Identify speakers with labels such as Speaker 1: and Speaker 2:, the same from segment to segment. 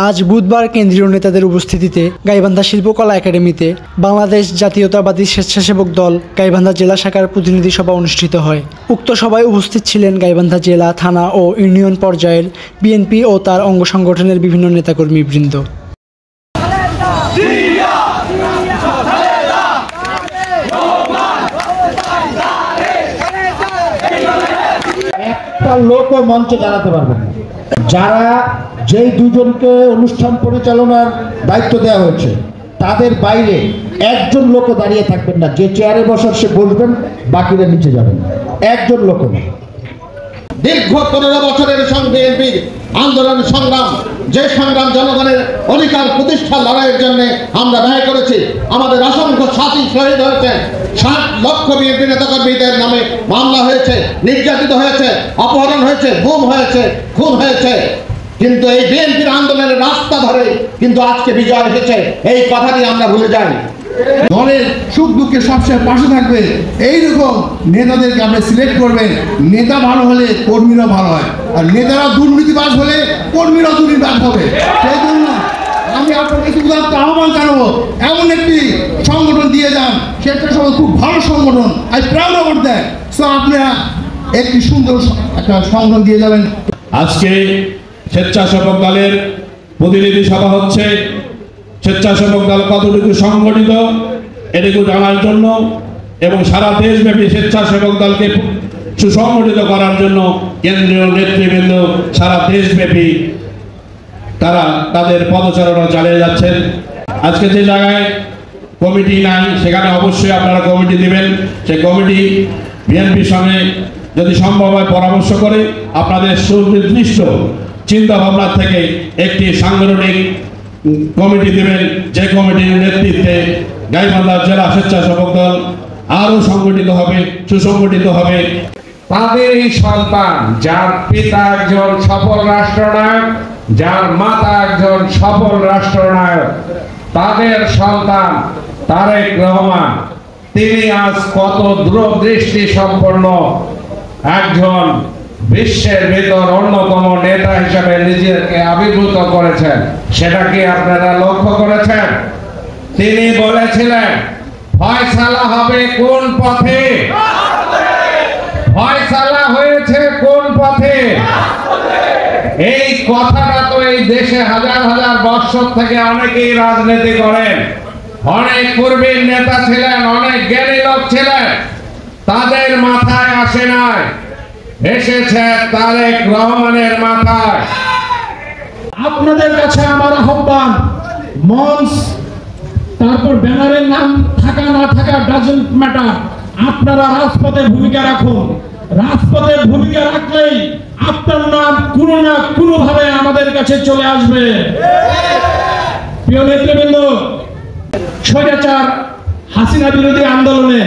Speaker 1: আজ বুধবার কেন্দ্রীয় নেতাদের উপস্থিতিতে গাইবান্ধা শিল্পকলা একাডেমিতে বাংলাদেশ জাতীয়তাবাদী স্বেচ্ছাসেবক দল গাইবান্ধা জেলা শাখার প্রতিনিধি সভা অনুষ্ঠিত হয়। উক্ত সভায় উপস্থিত ছিলেন গাইবান্ধা জেলা, থানা ও ইউনিয়ন পর্যায়ের বিএনপি ও তার অঙ্গ সংগঠনের বিভিন্ন নেতাকর্মীবৃন্দ।
Speaker 2: একটা লোকও মঞ্চে দাঁড়াতে পারবেন না। যারা যেই দুজনকে অনুষ্ঠান পরিচালনার দায়িত্ব দেওয়া হয়েছে তাদের বাইরে একজন লোকও দাঁড়িয়ে থাকবেন না। যে চেয়ারে বসার সে বসবেন, বাকিরা নিচে যাবেন, একজন লোকও না।
Speaker 3: দীর্ঘ 15 বছরের বিএনপির আন্দোলন সংগ্রাম, যে সংগ্রাম জনগণের অধিকার প্রতিষ্ঠার লড়াইয়ের জন্য আমরা ব্যয় করেছি। আমাদের অসংখ্য সাথী শহীদ হয়েছে, 60 লক্ষ বিএনপি নেতাকর্মীদের নামে মামলা হয়েছে, নির্যাতিত হয়েছে, অপহরণ হয়েছে, গুম হয়েছে, খুন হয়েছে। কিন্তু এই বিএনপির আন্দোলনের রাস্তা ধরে কিন্তু আজকে বিজয় এসেছে, এই কথাটি আমরা ভুলে যাই।
Speaker 4: দলের সুখ দুঃখে সবসময় পাশে থাকবে, এইরকম নেতাদেরকে আপনি সিলেক্ট করবেন। নেতা ভালো হলে কর্মীরা ভালো হয়, আর নেতারা দুর্নীতিবাজ হলে কর্মীরা দুর্নীতিবাজ হবে। সেই জন্য আমি আপনাকে উদাত্ত আহ্বান জানাবো, এমন একটি সংগঠন দিয়ে যান, সেটা সবাই খুব ভালো সংগঠন, I proud of that. So আপনারা একটি সুন্দর একটা সংগঠন দিয়ে যাবেন।
Speaker 5: আজকে স্বেচ্ছাসেবক দলের প্রতিনিধি সভা হচ্ছে। স্বেচ্ছাসেবক দল কতটুকু সংগঠিত এটুকু জানার জন্য এবং সারা দেশব্যাপী স্বেচ্ছাসেবক দলকে সুসংগঠিত করার জন্য কেন্দ্রীয় নেতৃবৃন্দ সারা দেশব্যাপী তারা তাদের পদচারণা চালিয়ে যাচ্ছেন। আজকে যে জায়গায় কমিটি নাই সেখানে অবশ্যই আপনারা কমিটি দিবেন। সেই কমিটি বিএনপির সঙ্গে যদি সম্ভব হয় পরামর্শ করে আপনাদের সুনির্দিষ্ট চিন্তা ভাবনা থেকে একটি সাংগঠনিক কমিটি দেবেন, যে কমিটির নেতৃত্বে গাইবান্ধা জেলা স্বেচ্ছাসেবক দল আরো সংগঠিত হবে, সুসংগঠিত হবে।
Speaker 6: তাদেরই সন্তান, যার পিতা একজন সফল রাষ্ট্রনায়ক, যার মাতা একজন সফল রাষ্ট্রনায়ক, তাদের সন্তান তারেক রহমান, তিনি আজ কত দূরদৃষ্টি সম্পন্ন একজন বিশ্বের ভিতর অন্যতম নেতা হিসেবে নিজেকে আবির্ভূত করেছেন, সেটা কি আপনারা লক্ষ্য করেছেন? তিনি বলেছিলেন ফয়সালা হবে কোন পথে, ফয়সালা হয়েছে কোন পথে। এই কথাটা তো এই দেশে হাজার হাজার বছর থেকে অনেকেই রাজনীতি করেন, অনেক পূর্বের নেতা ছিলেন, অনেক জ্ঞানী লোক ছিলেন, তাদের মাথায় আসে নাই, এসেছে তারেক রহমানের মাথায়।
Speaker 7: আপনাদের কাছে আমার আহ্বান, মঞ্চ তারপর ব্যানারের নাম থাকা না থাকা ডাজন্ট ম্যাটার, আপনারা রাজপথে ভূমিকা রাখুন। রাজপথে ভূমিকা রাখলেই আপনার নাম কোনো না কোনো ভাবে আমাদের কাছে চলে আসবে। প্রিয় নেতৃবৃন্দ, স্বৈরাচার হাসিনা বিরোধী আন্দোলনে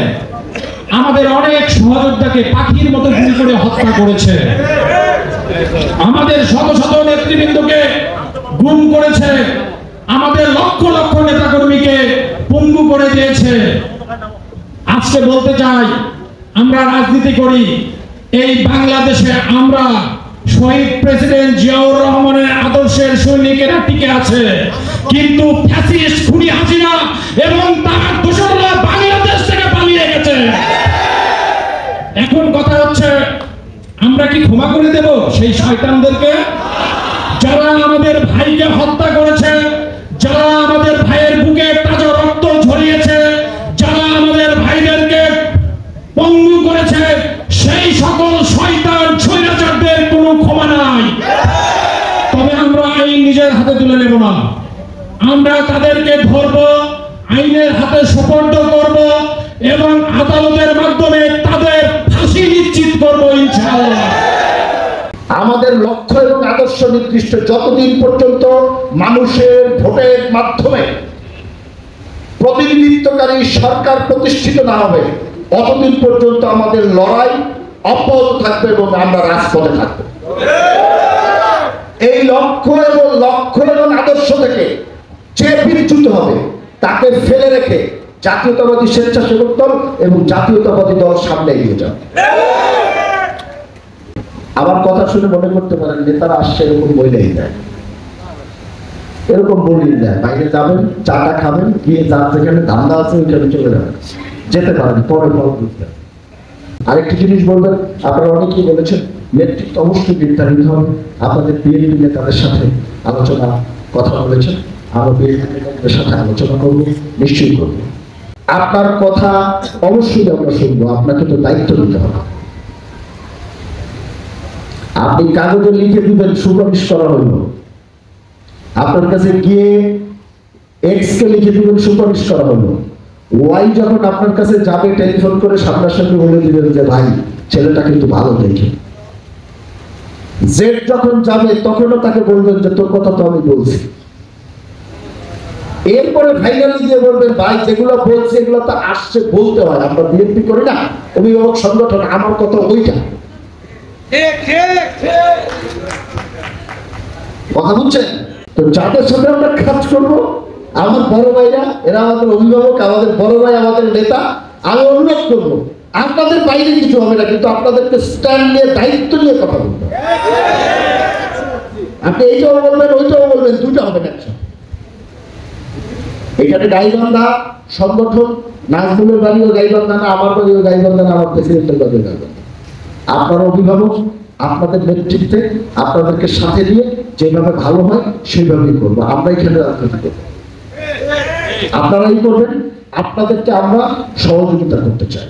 Speaker 7: আমাদের অনেক সহযোদ্ধাকে পাখির মতো গুলি করে হত্যা করেছে, আমাদের শত শত নেতৃবৃন্দকে গুম করেছে, আমাদের লক্ষ লক্ষ নেতাকর্মীকে পঙ্গু করে দিয়েছে। আজকে বলতে চাই, আমরা রাজনীতি করি, এই বাংলাদেশে আমরা শহীদ প্রেসিডেন্ট জিয়াউর রহমানের আদর্শের সৈনিকেরা টিকে আছে, কিন্তু ফ্যাসিস্ট খুনি হাসিনা এবং তার দোসররা বাংলাদেশ থেকে পালিয়ে গেছে। এখন কথা হচ্ছে, আমরা কি ক্ষমা করে দেব সেই শয়তানদেরকে, যারা আমাদের ভাইকে হত্যা করেছে, যারা আমাদের ভাইয়ের বুকে তাজা রক্ত ঝরিয়েছে, যারা আমাদের ভাইদেরকে পঙ্গু করেছে, সেই সকল শয়তান স্বৈরাচারদের কোনো ক্ষমা নাই। তবে আমরা আইন নিজের হাতে তুলে নেব না, আমরা তাদেরকে ধরব, আইনের হাতে সুপর্দ করব এবং আদালতের মাধ্যমে তাদের ফাঁসি নিশ্চিত করব ইনশাআল্লাহ।
Speaker 2: আমাদের লক্ষ্য এবং আদর্শ নির্দিষ্ট, যতদিন পর্যন্ত মানুষের ভোটের মাধ্যমে প্রতিনিধিত্বকারী সরকার প্রতিষ্ঠিত না হবে, ততদিন পর্যন্ত আমাদের লড়াই অব্যাহত থাকবে এবং আমরা রাজপথে থাকবো। এই লক্ষ্য এবং আদর্শ থেকে যে বিচ্যুত হবে তাকে ফেলে রেখে জাতীয়তাবাদী স্বেচ্ছাসেবক দল এবং জাতীয়তাবাদী দল সামনে এগিয়ে যাবে। আমার কথা শুনে মনে করতে পারেন নেতারা আসছে এরকম বইলেই দেয়, এরকম বলিয়ে দেয়, বাইরে যাবেন, চাটা খাবেন, গিয়ে যার যেখানে ধান্দা আছে ওইখানে চলে যাবেন, যেতে পারেন, পরে ফল বুঝবেন। আরেকটি জিনিস বলবেন, আপনারা অনেকেই বলেছেন নেতৃত্ব অবশ্যই নির্ধারিত হবে। আপনাদের বিএনপি নেতাদের সাথে আলোচনা কথা বলেছেন, আমরা বিএনপি নেতাদের সাথে আলোচনা করবো, নিশ্চয়ই করবো। আপনার কথা অবশ্যই আমরা শুনবো, আপনাকে তো দায়িত্ব নিতে হবে। আপনি কাগজে লিখে দিবেন সুপারিশ করা হইল, আপনার কাছে গিয়ে এক্স কে লিখে দিবেন সুপারিশ করা হলো, ওয়াই যখন আপনার কাছে যাবে টেলিফোন করে সামনাসামনি বলে দিবেন যে ভাই ছেলেটা কিন্তু ভালো দেখে। জেড যখন যাবে তখনও তাকে বলবেন যে তোর কথা তো আমি বলছি। এরপরে ফাইনালি দিয়ে বলবেন ভাই যেগুলো বলছে এগুলো তো আসছে বলতে হয়, আমরা বিএনপি করি না, অভিভাবক সংগঠন, আমার কথা ওইটা। কথা বুঝছেন তো? যাদের সাথে আমরা কাজ করবো, আমার বড় ভাইরা, এরা আমাদের অভিভাবক, আমাদের বড় ভাই, আমাদের নেতা। আমি অনুরোধ করবো আপনাদের বাইরে কিছু হবে না, কিন্তু আপনাদেরকে স্ট্যান্ড নিয়ে দায়িত্ব নিয়ে কথা বলতে হবে। আপনি এইটাও বলবেন ওইটাও বলবেন, দুইটা হবে না। এখানে গাইবান্ধা সংগঠন, নাজমুলের বাড়িও গাইবান্ধা না, আমার বাড়িও গাইবান্ধা না, আমার প্রেসিডেন্টের বাড়িও গাইবান্ধা। আপনারা অভিভাবক, আপনাদের নেতৃত্বে আপনাদেরকে সাথে নিয়ে যেভাবে ভালো হয় সেইভাবেই করবো। আমরা এখানে রাজনীতি করবো, আপনারাই করবেন, আপনাদেরকে আমরা সহযোগিতা করতে চাই।